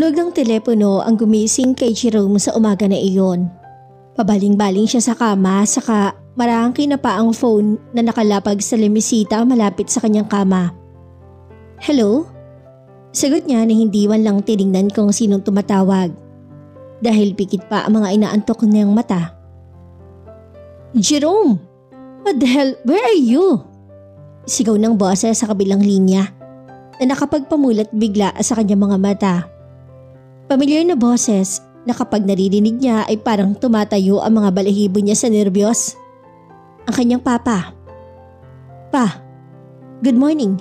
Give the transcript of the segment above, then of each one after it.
Tunog ng telepono ang gumising kay Jerome sa umaga na iyon. Pabaling-baling siya sa kama saka marangkin na pa ang phone na nakalapag sa limisita malapit sa kanyang kama. Hello? Sagot niya na hindi man lang tinignan kung sinong tumatawag. Dahil pikit pa ang mga inaantok niyang mata. Jerome! What the hell? Where are you? Sigaw ng boses sa kabilang linya na nakapagpamulat bigla sa kanyang mga mata. Pamilyar na boses na kapag naririnig niya ay parang tumatayo ang mga balahibo niya sa nerbiyos. Ang kanyang papa. Pa, good morning.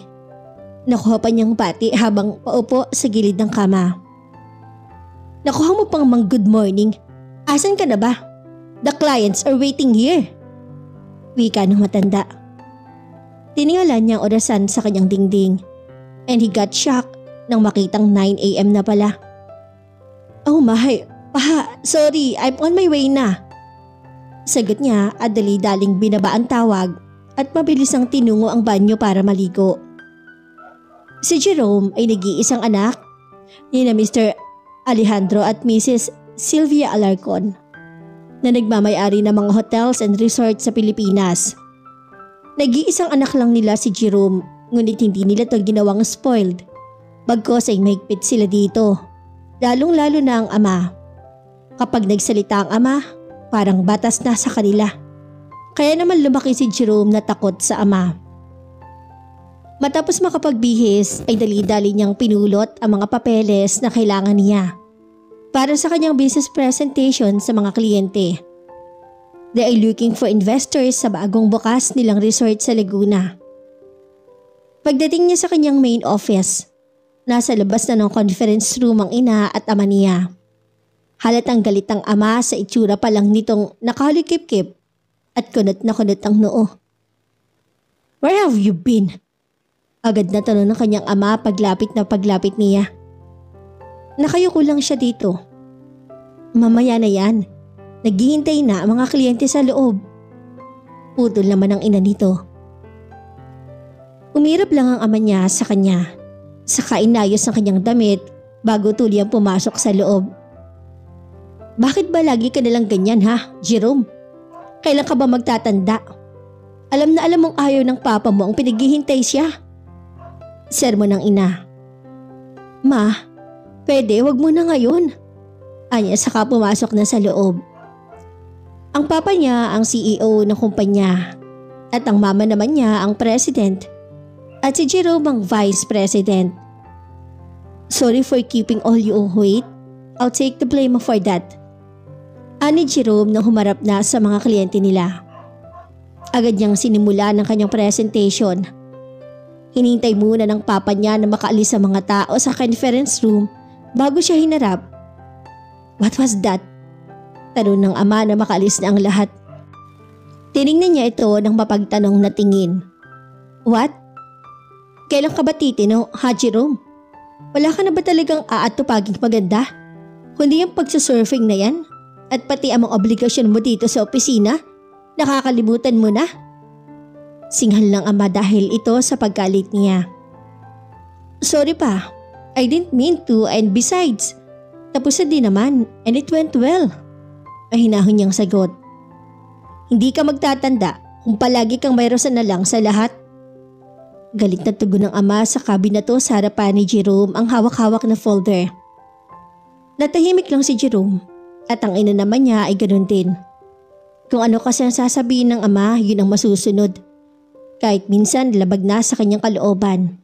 Nakuha pa niyang pati habang paupo sa gilid ng kama. Nakuha mo pang mang good morning? Asan ka na ba? The clients are waiting here. Wika ng matanda. Tiningala niya ang orasan sa kanyang dingding and he got shocked nang makitang 9 a.m. na pala. Oh my, pa, sorry, I'm on my way na. Sagot niya at dali-daling binaba ang tawag at mabilis ang tinungo ang banyo para maligo. Si Jerome ay nag-iisang anak ni na Mr. Alejandro at Mrs. Sylvia Alarcon na nagmamayari ng mga hotels and resorts sa Pilipinas. Nag-iisang anak lang nila si Jerome ngunit hindi nila ito ginawang spoiled bagkos ay mahigpit sila dito. Lalong-lalo na ang ama. Kapag nagsalita ang ama, parang batas na sa kanila. Kaya naman lumaki si Jerome na takot sa ama. Matapos makapagbihis ay dali-dali niyang pinulot ang mga papeles na kailangan niya para sa kanyang business presentation sa mga kliyente. They are looking for investors sa bagong bukas nilang resort sa Laguna. Pagdating niya sa kanyang main office, nasa labas na ng conference room ang ina at ama niya. Halatang galit ang ama sa itsura pa lang nitong nakalikip-kip at kunot na kunot ang noo. Where have you been? Agad na tanong ng kanyang ama paglapit niya. Nakayuko lang siya dito. Mamaya na yan. Naghihintay na ang mga kliyente sa loob. Putol naman ang ina nito. Umirap lang ang ama niya sa kanya. Saka inayos ang kanyang damit bago tuliyang pumasok sa loob. Bakit ba lagi ka nalang ganyan ha, Jerome? Kailan ka ba magtatanda? Alam na alam mong ayaw ng papa mo ang pinaghihintay siya. Sermon ng ina. Ma, pwede wag mo na ngayon. Anya saka pumasok na sa loob. Ang papa niya ang CEO ng kumpanya at ang mama naman niya ang president. At si Jerome ang vice president. Sorry for keeping all you wait. I'll take the blame for that. Ani Jerome nang humarap na sa mga kliyente nila. Agad niyang sinimula ng kanyang presentation. Hinintay muna ng papa niya na makaalis sa mga tao sa conference room bago siya hinarap. What was that? Tanong ng ama na makaalis na ang lahat. Tiningnan niya ito ng mapagtanong na tingin. What? Kailan ka ba titino, ha Jerome? Wala ka na ba talagang aatupaging maganda? Kundi yung pagsasurfing na yan? At pati amang obligasyon mo dito sa opisina? Nakakalimutan mo na? Singhal ng ama dahil ito sa paggalit niya. Sorry pa, I didn't mean to and besides, tapos na din naman and it went well. Mahinahon niyang sagot. Hindi ka magtatanda kung palagi kang mayroon na lang sa lahat. Galit na tugon ng ama sa kabinato sa harapan ni Jerome ang hawak-hawak na folder. Natahimik lang si Jerome at ang ina naman niya ay ganoon din. Kung ano kasi ang sasabihin ng ama, yun ang masusunod. Kahit minsan labag na sa kanyang kalooban.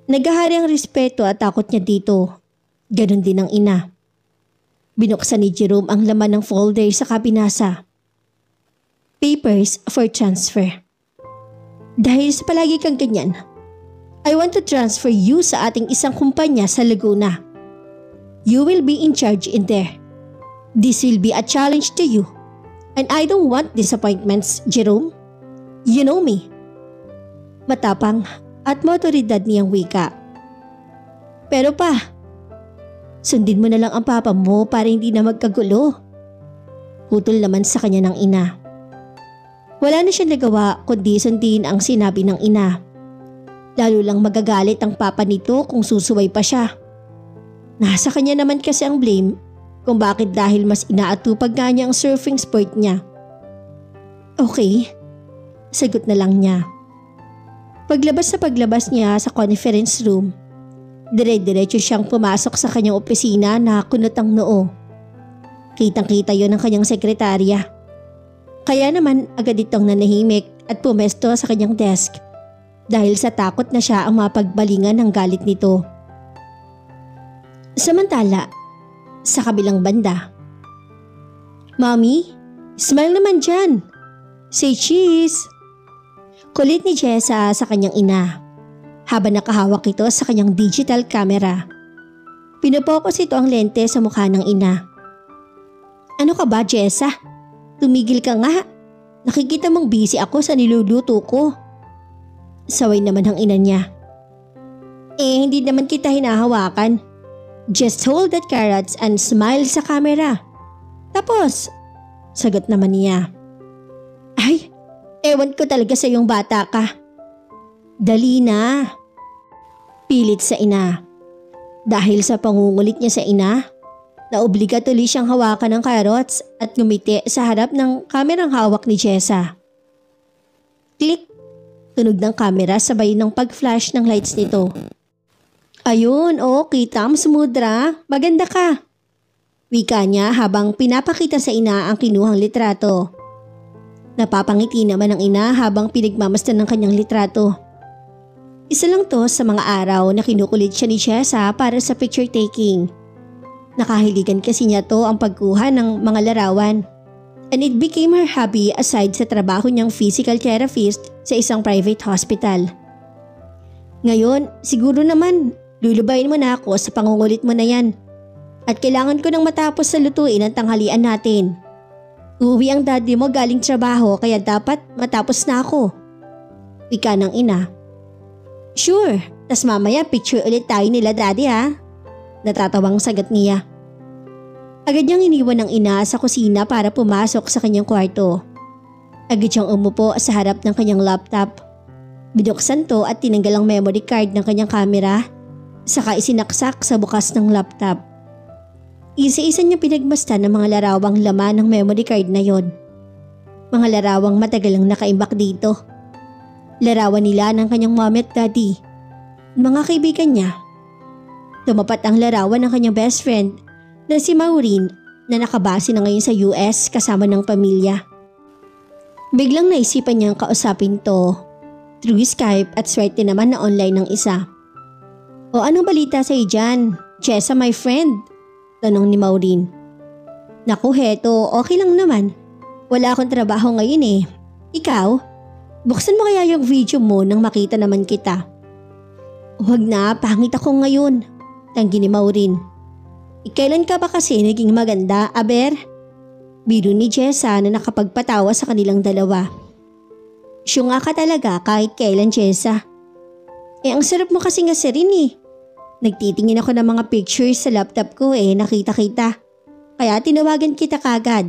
Naghahari ang respeto at takot niya dito. Ganon din ang ina. Binuksan ni Jerome ang laman ng folder sa kabinasa. Papers for transfer. Dahil sa palagi kang ganyan, I want to transfer you sa ating isang kumpanya sa Laguna. You will be in charge in there. This will be a challenge to you. And I don't want disappointments, Jerome. You know me. Matapang at motoridad niyang wika. Pero pa, sundin mo na lang ang papa mo para hindi na magkagulo. Putol naman sa kanya ng ina. Wala na siyang nagawa kundi sundin ang sinabi ng ina. Lalo lang magagalit ang papa nito kung susuway pa siya. Nasa kanya naman kasi ang blame kung bakit dahil mas inaatupag nga niya ang surfing sport niya. Okay, sagot na lang niya. Paglabas niya sa conference room, dire-diretso siyang pumasok sa kanyang opisina na kunot ang noo. Kitang-kita yon ng kanyang sekretarya. Kaya naman agad itong nanahimik at pumesto sa kanyang desk dahil sa takot na siya ang mapagbalingan ng galit nito. Samantala, sa kabilang banda, "Mommy, smile naman dyan. Say cheese." Kulit ni Jessa sa kanyang ina habang nakahawak ito sa kanyang digital camera. Pinopokus ito ang lente sa mukha ng ina. "Ano ka ba, Jessa? Tumigil ka nga. Nakikita mong busy ako sa niluluto ko." Saway naman ang ina niya. Hindi naman kita hinahawakan. Just hold that carrots and smile sa camera. Tapos, sagot naman niya. Ay, ewan ko talaga sa iyong bata ka. Dali na. Pilit sa ina. Dahil sa pangungulit niya sa ina, naobliga tuloy siyang hawakan ng carrots at ngumiti sa harap ng kamerang hawak ni Jessa. Click! Tunog ng kamera sabay ng pag-flash ng lights nito. Ayun, kita mo Mudra, maganda ka. Wika niya habang pinapakita sa ina ang kinuhang litrato. Napapangiti naman ang ina habang pinagmamasdan ng kanyang litrato. Isa lang to sa mga araw na kinukulit siya ni Jessa para sa picture taking. Nakahiligan kasi niya to ang pagkuha ng mga larawan. And it became her hobby aside sa trabaho niyang physical therapist sa isang private hospital. Ngayon, siguro naman, lulubayin mo na ako sa pangungulit mo na yan. At kailangan ko nang matapos sa lutuin ang tanghalian natin. Uuwi ang daddy mo galing trabaho kaya dapat matapos na ako. Wika ng ina. Sure, tas mamaya picture ulit tayo nila daddy ha. Natatawang sagot niya. Agad niyang iniwan ng ina sa kusina para pumasok sa kanyang kwarto. Agad siyang umupo sa harap ng kanyang laptop. Binuksan to at tinanggal ang memory card ng kanyang camera. Saka isinaksak sa bukas ng laptop. Isa-isa niya pinagmasdan ng mga larawang laman ng memory card na yon. Mga larawang matagal ang nakaimbak dito. Larawan nila ng kanyang mommy at daddy. Mga kaibigan niya. Tumapat ang larawan ng kanyang best friend na si Maureen na nakabase na ngayon sa US kasama ng pamilya. Biglang naisipan niyang kausapin to through Skype at swerte naman na online ng isa. O anong balita sa'yo dyan? Jessa, my friend? Tanong ni Maureen. Naku heto, okay lang naman. Wala akong trabaho ngayon eh. Ikaw? Buksan mo kaya yung video mo nang makita naman kita. Huwag na, pangit ako ngayon. Tanggi ni Maureen. Kailan ka ba kasi naging maganda, aber? Biro ni Jessa na nakapagpatawa sa kanilang dalawa. Syunga ka talaga kahit kailan, Jessa. Ang sarap mo kasi nga rin eh. Nagtitingin ako ng mga pictures sa laptop ko nakita-kita. Kaya tinawagan kita kagad.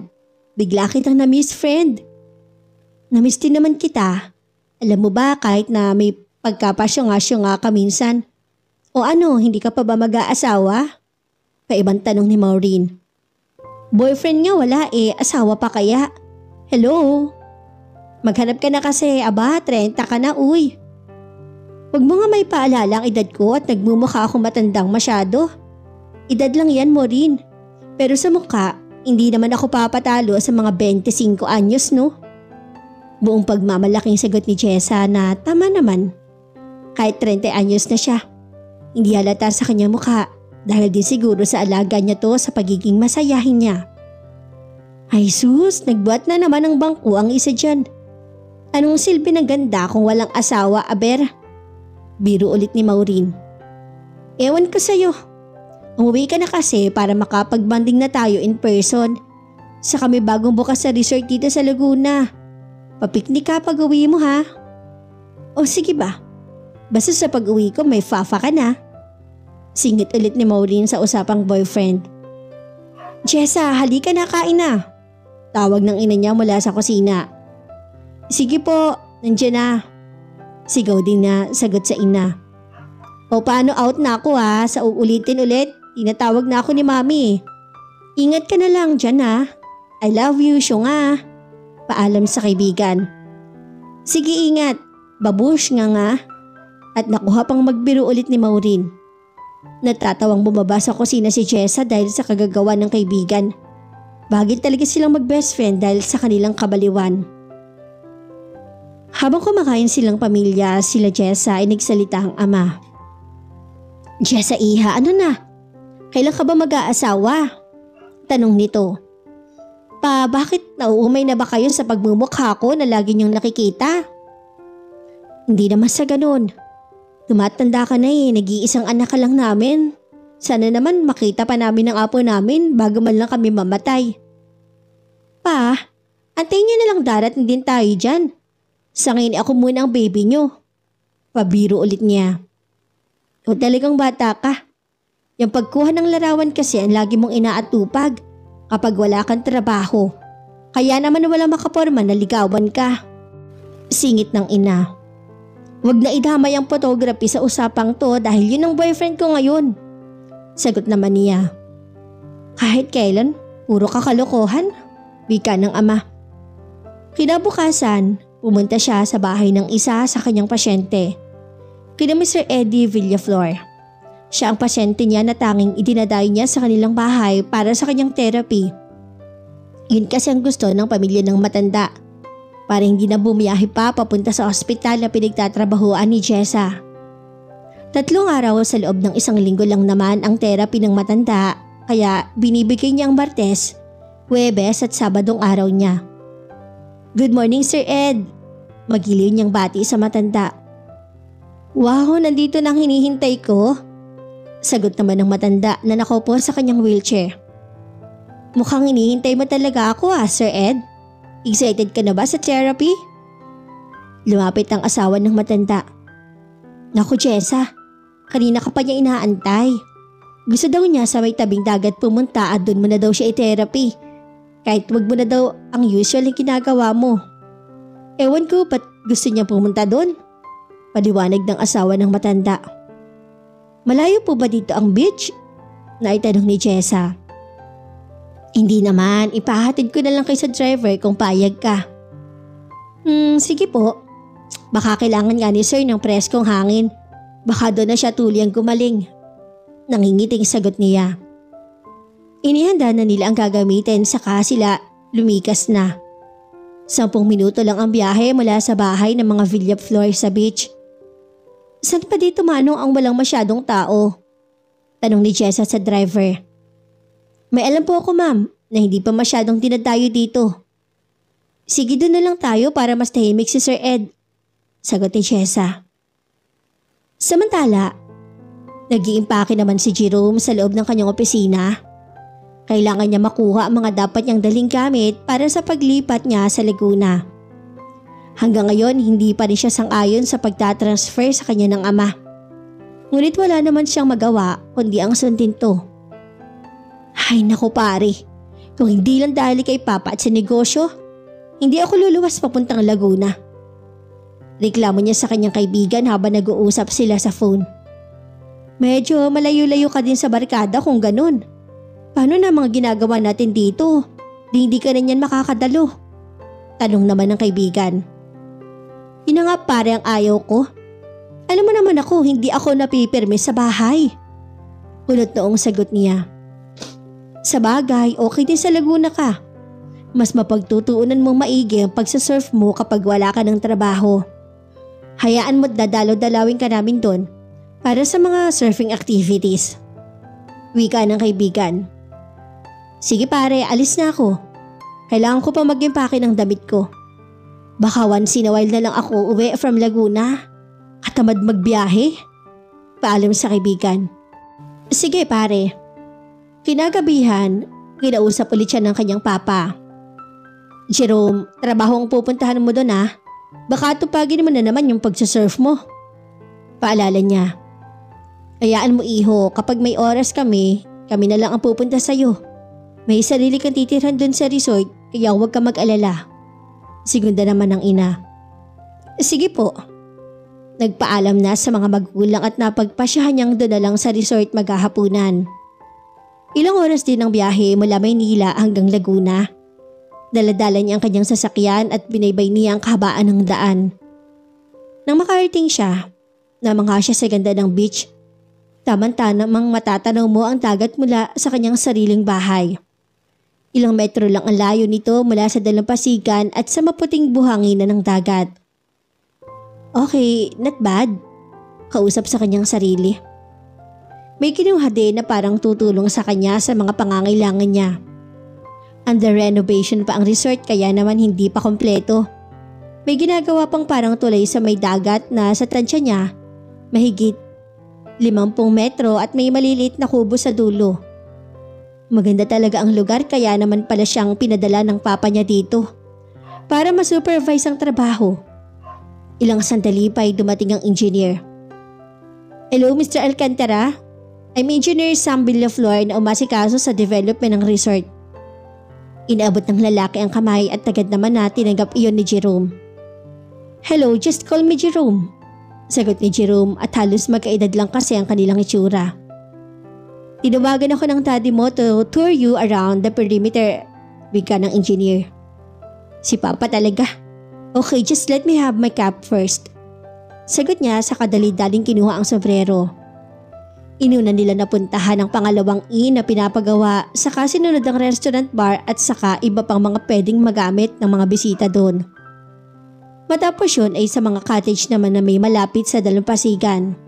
Bigla kitang na-miss, friend. Na-miss din naman kita. Alam mo ba kahit na may pagkapasyunga-syunga ka minsan? O ano, hindi ka pa ba mag-aasawa? Paibang tanong ni Maureen. Boyfriend nga wala asawa pa kaya? Hello? Maghanap ka na kasi, 30 ka na uy. Huwag mo nga may paalala ang edad ko at nagmumukha akong matandang masyado. Edad lang yan, Maureen. Pero sa mukha, hindi naman ako papatalo sa mga 25 anyos, no? Buong pagmamalaking sagot ni Jessa na tama naman. Kahit 30 anyos na siya, hindi halata sa kanyang mukha dahil din siguro sa alaga niya to sa pagiging masayahin niya. Ay sus, nagbuhat na naman ng bangko ang isa dyan. Anong silbi ng ganda kung walang asawa, aber? Biro ulit ni Maureen. Ewan ko sa'yo. Umuwi ka na kasi para makapag-banding na tayo in person. Sa kami bagong bukas sa resort dito sa Laguna. Papiknik ka pag uwi mo ha. O sige ba? Basta sa pag-uwi ko may fafa ka na. Singit ulit ni Maureen sa usapang boyfriend. Jessa, halika na kain na. Tawag ng ina niya mula sa kusina. Sige po, nandiyan na. Sigaw din na sagot sa ina. O paano out na ako ha, sa uulitin ulit? tinatawag na ako ni Mami. Ingat ka na lang dyan ha. I love you, Syunga. Paalam sa kaibigan. Sige ingat, babush nga. At nakuha pang magbiro ulit ni Maureen. Natatawang bumaba sa kusina si Jessa dahil sa kagagawa ng kaibigan. Bagay talaga silang mag-best friend dahil sa kanilang kabaliwan. Habang kumakain silang pamilya, sila Jessa ay nagsalita ang ama. Jessa iha, ano na? Kailan ka ba mag-aasawa? Tanong nito. Pa, bakit nauumay na ba kayo sa pagmumukha ko na lagi niyong nakikita? Hindi naman sa ganun. Tumatanda ka na nag-iisang anak ka lang namin. Sana naman makita pa namin ang apo namin bago man lang kami mamatay. Pa, antayin niyo na lang darating din tayo dyan. Sa ngayon ako muna ang baby niyo. Pabiro ulit niya. O talagang bata ka. Yung pagkuha ng larawan kasi ang lagi mong inaatupag kapag wala kang trabaho. Kaya naman wala makaporma na ligawan ka. Singit ng ina. Huwag na idamay ang photography sa usapang to dahil yun ang boyfriend ko ngayon. Sagot naman niya. Kahit kailan, puro kakalokohan. Wika ng ama. Kinabukasan, pumunta siya sa bahay ng isa sa kanyang pasyente. Kina Mr. Eddie Villaflor. Siya ang pasyente niya na tanging idinadayo niya sa kanilang bahay para sa kanyang therapy. Yun kasi ang gusto ng pamilya ng matanda. Para hindi na bumiyahe pa papunta sa ospital na pinagtatrabahuan ni Jessa. 3 araw sa loob ng 1 linggo lang naman ang therapy ng matanda, kaya binibigay niya ang Martes, Huwebes at Sabadong araw niya. Good morning Sir Ed. Magiliw niyang bati sa matanda. Wow, nandito na ang hinihintay ko. Sagot naman ng matanda na nakaupo sa kanyang wheelchair. Mukhang hinihintay mo talaga ako Sir Ed. Excited ka na ba sa therapy? Lumapit ang asawa ng matanda. Naku Jessa, kanina ka pa niya inaantay. Gusto daw niya sa may tabing dagat pumunta at doon mo na daw siya i-therapy. Kahit wag mo na daw ang usual yung ginagawa mo. Ewan ko ba't gusto niya pumunta doon? Paliwanag ng asawa ng matanda. Malayo po ba dito ang beach? Naitanong ni Jessa. Hindi naman, ipahatid ko na lang kay sa driver kung payag ka. Sige po. Baka kailangan nga ni sir ng preskong hangin. Baka doon na siya tuliyang gumaling. Nangingiting sagot niya. Inihanda na nila ang gagamitin saka sila lumikas na. 10 minuto lang ang biyahe mula sa bahay ng mga Villaflor sa beach. Saan pa dito manong ang walang masyadong tao? Tanong ni Jessa sa driver. May alam po ako ma'am na hindi pa masyadong dinadayo dito. Sige doon na lang tayo para mas tahimik si Sir Ed. Sagot ni Jessa. Samantala, nag-iimpake naman si Jerome sa loob ng kanyang opisina. Kailangan niya makuha ang mga dapat niyang daling gamit para sa paglipat niya sa Laguna. Hanggang ngayon hindi pa rin siya sang-ayon sa pagtatransfer sa kanya ng ama. Ngunit wala naman siyang magawa kundi ang sundin to. Ay naku pare, kung hindi lang dahil kay Papa at sa negosyo, hindi ako luluwas papuntang Laguna. Reklamo niya sa kanyang kaibigan habang nag-uusap sila sa phone. Medyo malayo-layo ka din sa barkada kung ganun. Paano na mga ginagawa natin dito? Di hindi ka na niyan makakadalo. Tanong naman ng kaibigan. Yun nga pare ang ayaw ko. Alam mo naman ako, hindi ako napipirme sa bahay. Kulot noong sagot niya. Sa bagay, okay din sa Laguna ka. Mas mapagtutuunan mong maigi ang pagsasurf mo kapag wala ka ng trabaho. Hayaan mo't dadalaw-dalawin ka namin doon para sa mga surfing activities. Wika ng kaibigan. Sige pare, alis na ako. Kailangan ko pa mag-impake ng damit ko. Baka once in a while na lang ako uwi from Laguna. Katamad magbiyahe. Paalam sa kaibigan. Sige pare. Kinagabihan, kinausap ulit siya ng kanyang papa. Jerome, trabaho ang pupuntahan mo doon Baka tupagin mo na naman yung pagsasurf mo. Paalala niya. Hayaan mo iho, kapag may oras kami na lang ang pupunta sa'yo. May sarili kang titirhan doon sa resort kaya huwag ka mag-alala. Segunda naman ng ina. Sige po. Nagpaalam na sa mga magulang at napagpasyahan niyang doon na lang sa resort maghahapunan. Ilang oras din ang biyahe mula Maynila hanggang Laguna. Daladala niya ang kanyang sasakyan at binaybay niya ang kahabaan ng daan. Nang makarating siya, namangha siya sa ganda ng beach. Tamang-tamang matatanaw mo ang dagat mula sa kanyang sariling bahay. Ilang metro lang ang layo nito mula sa dalampasigan at sa maputing buhangin ng dagat. Okay, not bad. Kausap sa kanyang sarili. May kinuha din na parang tutulong sa kanya sa mga pangangailangan niya. Under renovation pa ang resort kaya naman hindi pa kompleto. May ginagawa pang parang tulay sa may dagat na sa tansya niya, mahigit 50 metro at may maliliit na kubo sa dulo. Maganda talaga ang lugar kaya naman pala siyang pinadala ng papa niya dito para ma-supervise ang trabaho. Ilang sandali pa ay dumating ang engineer. Hello Mr. Alcantara, I'm Engineer Sam Villaflor na umasikaso sa development ng resort. Inaabot ng lalaki ang kamay at agad naman na tinanggap iyon ni Jerome. Hello, just call me Jerome. Sagot ni Jerome at halos magkaedad lang kasi ang kanilang itsura. Tinawagan ako ng daddy mo to tour you around the perimeter, wika ng engineer. Si Papa talaga. Okay, just let me have my cap first. Sagot niya sa kadali-daling kinuha ang sombrero. Inuna nila napuntahan ang pangalawang inn na pinapagawa, saka sinunod ang restaurant bar at saka iba pang mga pwedeng magamit ng mga bisita doon. Matapos yun ay sa mga cottage naman na may malapit sa dalampasigan.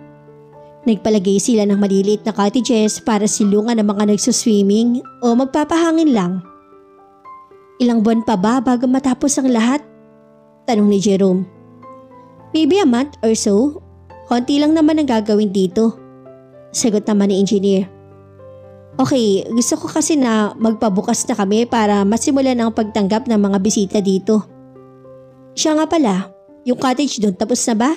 Nagpalagay sila ng maliliit na cottages para silungan ng mga nagsuswimming o magpapahangin lang. Ilang buwan pa ba bago matapos ang lahat? Tanong ni Jerome. Maybe a month or so. Konti lang naman ang gagawin dito. Sagot naman ni engineer. Okay, gusto ko kasi na magpabukas na kami para masimulan ang pagtanggap ng mga bisita dito. Siya nga pala, yung cottage doon tapos na ba?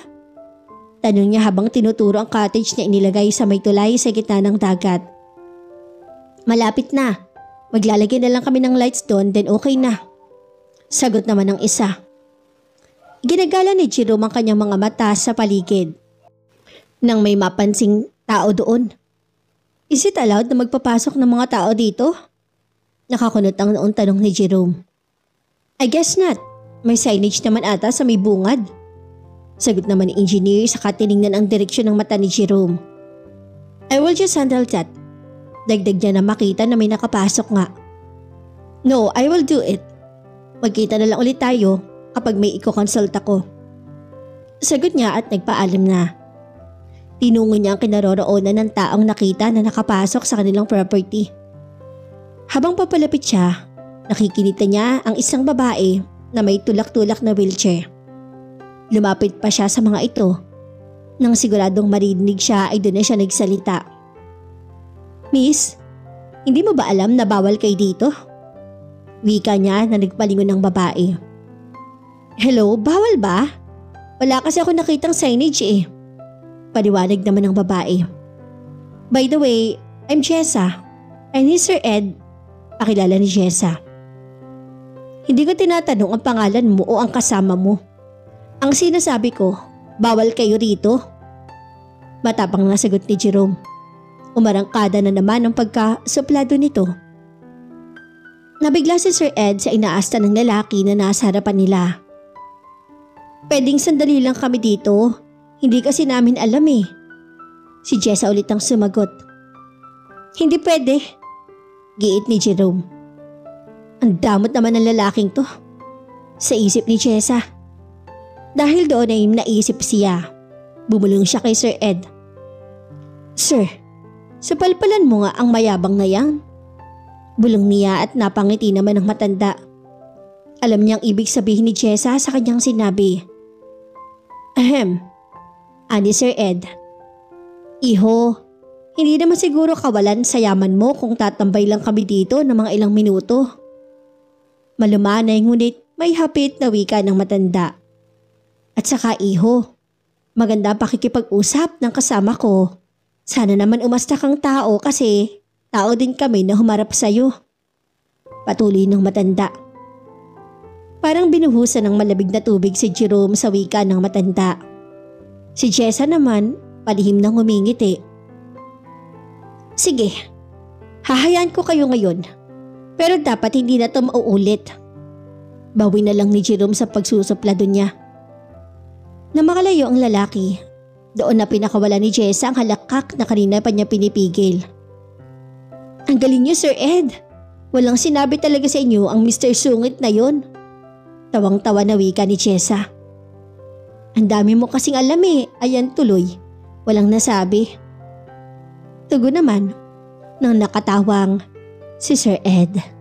Tanong niya habang tinuturo ang cottage na inilagay sa may tulay sa gitna ng dagat. Malapit na. Maglalagay na lang kami ng lights doon then okay na. Sagot naman ng isa. Ginagala ni Jerome ang kanyang mga mata sa paligid. Nang may mapansing tao doon. Is it allowed na magpapasok ng mga tao dito? Nakakunot ang noong tanong ni Jerome. I guess not. May signage naman ata sa may bungad. Sagot naman ni engineer saka tiningnan ang direksyon ng mata ni Jerome. I will just handle that. Dagdag niya na makita na may nakapasok nga. No, I will do it. Magkita na lang ulit tayo kapag may i-consult ako. Sagot niya at nagpaalam na. Tinungo niya ang kinaroroonan ng taong nakita na nakapasok sa kanilang property. Habang papalapit siya, nakikinita niya ang isang babae na may tulak-tulak na wheelchair. Lumapit pa siya sa mga ito. Nang siguradong marinig siya ay doon na siya nagsalita. Miss, hindi mo ba alam na bawal kayo dito? Wika niya na nagpalingon ng babae. Hello, bawal ba? Wala kasi ako nakitang signage eh. Paliwanag naman ng babae. By the way, I'm Jessa. And he's Sir Ed. Pakilala ni Jessa. Hindi ko tinatanong ang pangalan mo o ang kasama mo. Ang sinasabi ko, bawal kayo rito. Matapang na sagot ni Jerome. Umarangkada na naman ang pagkasuplado nito. Nabigla si Sir Ed sa inaasta ng lalaki na nasa harapan nila. Pwedeng sandali lang kami dito. Hindi kasi namin alam eh. Si Jessa ulit ang sumagot. Hindi pwede. Giit ni Jerome. Ang damot naman ng lalaking to. Sa isip ni Jessa. Dahil doon ay naisip siya. Bumulong siya kay Sir Ed. Sir, sapalpalan mo nga ang mayabang na yan. Bulong niya at napangiti naman ng matanda. Alam niyang ibig sabihin ni Jessa sa kanyang sinabi. Ahem, ani Sir Ed. Iho, hindi naman siguro kawalan sa yaman mo kung tatambay lang kami dito ng mga ilang minuto. Malumanay ngunit may hapit na wika ng matanda. At saka iho, maganda pakikipag-usap ng kasama ko. Sana naman umasta kang tao kasi tao din kami na humarap sa'yo. Patuloy ng matanda. Parang binuhusan ng malabig na tubig si Jerome sa wika ng matanda. Si Jessa naman palihim nang humingiti. Sige, Hahayaan ko kayo ngayon. Pero dapat hindi na ito mauulit. Bawi na lang ni Jerome sa pagsusuplado niya. Na makalayo ang lalaki, doon na pinakawala ni Jessa ang halakak na kanina pa niya pinipigil. Ang galing niyo, Sir Ed. Walang sinabi talaga sa inyo ang Mr. Sungit na yon. Tawang-tawa na wika ni Jessa. Ang dami mo kasing alam eh, ayan tuloy. Walang nasabi. Tugon naman ng nakatawang si Sir Ed.